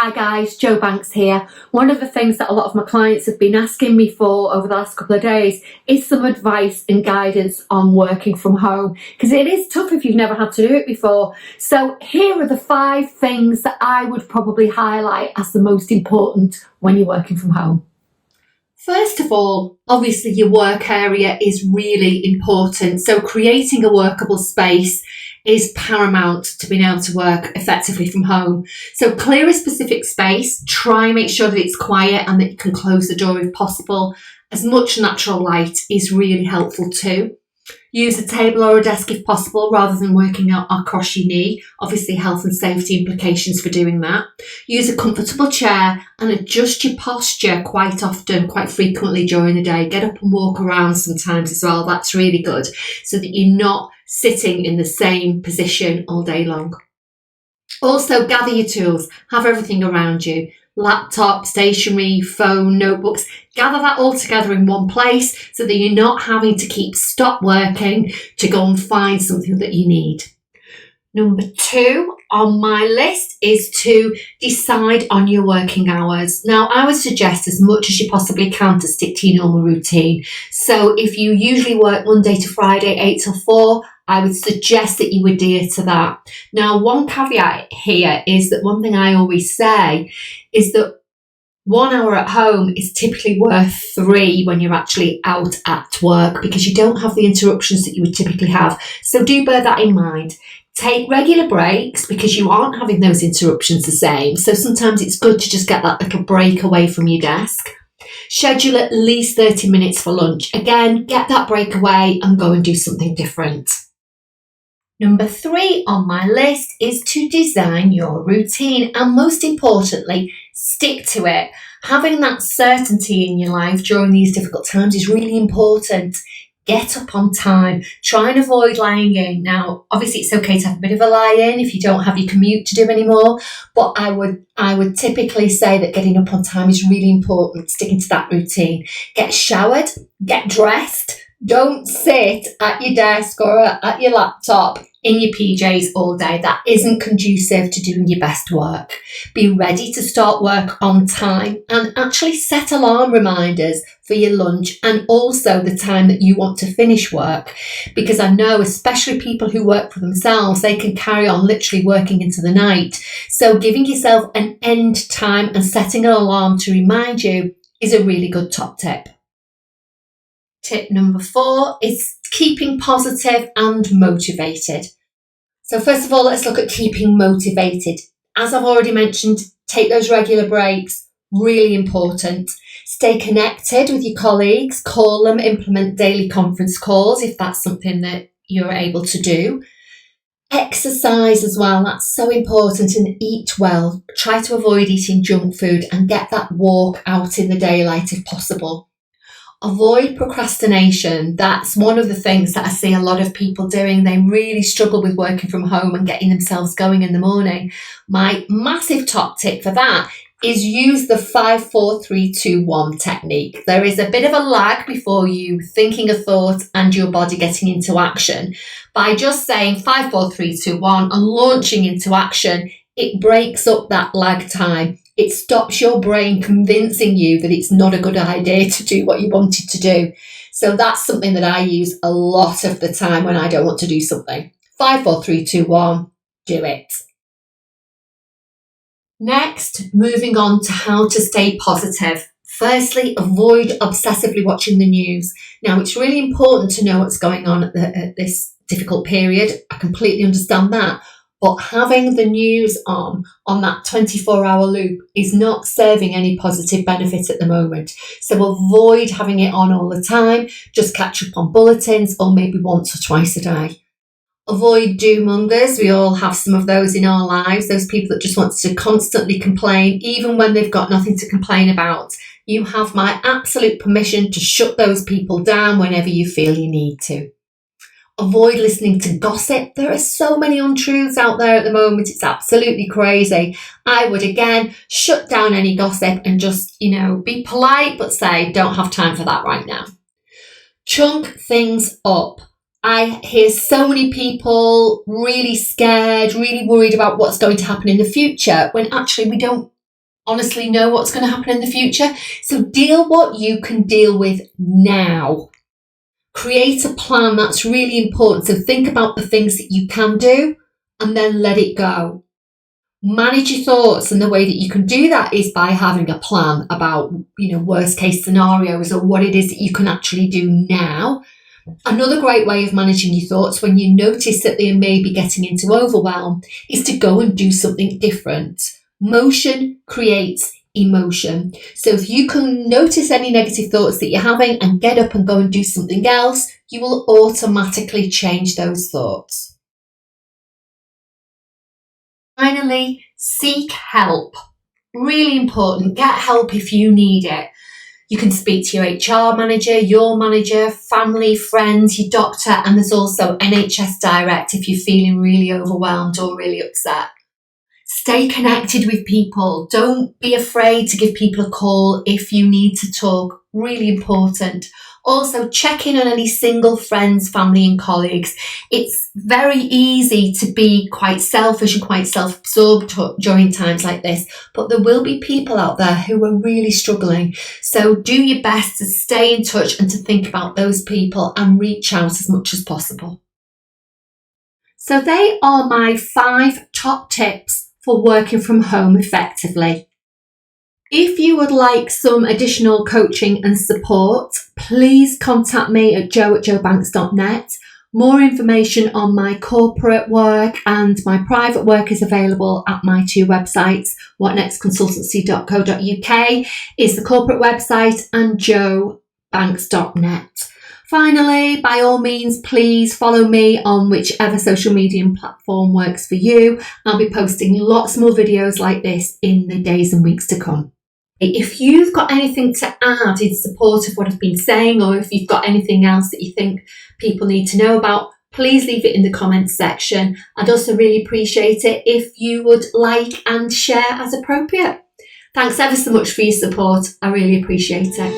Hi guys, Jo Banks here. One of the things that a lot of my clients have been asking me for over the last couple of days is some advice and guidance on working from home, because it is tough if you've never had to do it before. So here are the 5 things that I would probably highlight as the most important when you're working from home. First of all, obviously your work area is really important. So creating a workable space is paramount to being able to work effectively from home. So clear a specific space, try and make sure that it's quiet and that you can close the door if possible. As much natural light is really helpful too. Use a table or a desk if possible rather than working out across your knee. Obviously health and safety implications for doing that. Use a comfortable chair and adjust your posture quite often, quite frequently during the day. Get up and walk around sometimes as well. That's really good so that you're not sitting in the same position all day long. Also, gather your tools. Have everything around you. Laptop, stationery, phone, notebooks. Gather that all together in one place so that you're not having to stop working to go and find something that you need. Number 2 on my list is to decide on your working hours. Now, I would suggest as much as you possibly can to stick to your normal routine. So if you usually work Monday to Friday, 8 till 4, I would suggest that you adhere to that. Now, one caveat here is that one thing I always say is that 1 hour at home is typically worth 3 when you're actually out at work, because you don't have the interruptions that you would typically have. So do bear that in mind. Take regular breaks because you aren't having those interruptions the same. So sometimes it's good to just get that little break away from your desk. Schedule at least 30 minutes for lunch. Again, get that break away and go and do something different. Number 3 on my list is to design your routine and, most importantly, stick to it. Having that certainty in your life during these difficult times is really important. Get up on time. Try and avoid lying in. Now, obviously, it's okay to have a bit of a lie-in if you don't have your commute to do anymore, but I would typically say that getting up on time is really important, sticking to that routine. Get showered, get dressed. Don't sit at your desk or at your laptop in your PJs all day. That isn't conducive to doing your best work. Be ready to start work on time and actually set alarm reminders for your lunch and also the time that you want to finish work. Because I know, especially people who work for themselves, they can carry on literally working into the night. So giving yourself an end time and setting an alarm to remind you is a really good top tip. Tip number 4 is keeping positive and motivated. So first of all, let's look at keeping motivated. As I've already mentioned, take those regular breaks, really important. Stay connected with your colleagues, call them, implement daily conference calls if that's something that you're able to do. Exercise as well, that's so important, and eat well. Try to avoid eating junk food and get that walk out in the daylight if possible. Avoid procrastination. That's one of the things that I see a lot of people doing. They really struggle with working from home and getting themselves going in the morning. My massive top tip for that is use the 5, 4, 3, 2, 1 technique. There is a bit of a lag before you thinking a thought and your body getting into action. By just saying 5, 4, 3, 2, 1 and launching into action, it breaks up that lag time. It stops your brain convincing you that it's not a good idea to do what you wanted to do. So that's something that I use a lot of the time when I don't want to do something. 5, 4, 3, 2, 1, do it. Next, moving on to how to stay positive. Firstly, avoid obsessively watching the news. Now, it's really important to know what's going on at this difficult period. I completely understand that. But having the news on that 24-hour loop is not serving any positive benefit at the moment. So avoid having it on all the time. Just catch up on bulletins or maybe once or twice a day. Avoid doom-mongers. We all have some of those in our lives. Those people that just want to constantly complain, even when they've got nothing to complain about. You have my absolute permission to shut those people down whenever you feel you need to. Avoid listening to gossip. There are so many untruths out there at the moment. It's absolutely crazy. I would, again, shut down any gossip and just, be polite, but say, don't have time for that right now. Chunk things up. I hear so many people really scared, really worried about what's going to happen in the future, when actually we don't honestly know what's going to happen in the future. So deal what you can deal with now. Create a plan. That's really important. So think about the things that you can do and then let it go. Manage your thoughts, and the way that you can do that is by having a plan about, worst case scenarios or what it is that you can actually do now. Another great way of managing your thoughts when you notice that they may be getting into overwhelm is to go and do something different. Motion creates emotion. So if you can notice any negative thoughts that you're having and get up and go and do something else, you will automatically change those thoughts. Finally, seek help. Really important. Get help if you need it. You can speak to your HR manager, your manager, family, friends, your doctor, and there's also NHS Direct if you're feeling really overwhelmed or really upset. Stay connected with people. Don't be afraid to give people a call if you need to talk. Really important. Also, check in on any single friends, family and colleagues. It's very easy to be quite selfish and quite self-absorbed during times like this, but there will be people out there who are really struggling. So do your best to stay in touch and to think about those people and reach out as much as possible. So they are my 5 top tips for working from home effectively. If you would like some additional coaching and support, please contact me at jo@jobanks.net. More information on my corporate work and my private work is available at my 2 websites. whatnextconsultancy.co.uk is the corporate website and jobanks.net. Finally, by all means, please follow me on whichever social media platform works for you. I'll be posting lots more videos like this in the days and weeks to come. If you've got anything to add in support of what I've been saying, or if you've got anything else that you think people need to know about, please leave it in the comments section. I'd also really appreciate it if you would like and share as appropriate. Thanks ever so much for your support. I really appreciate it.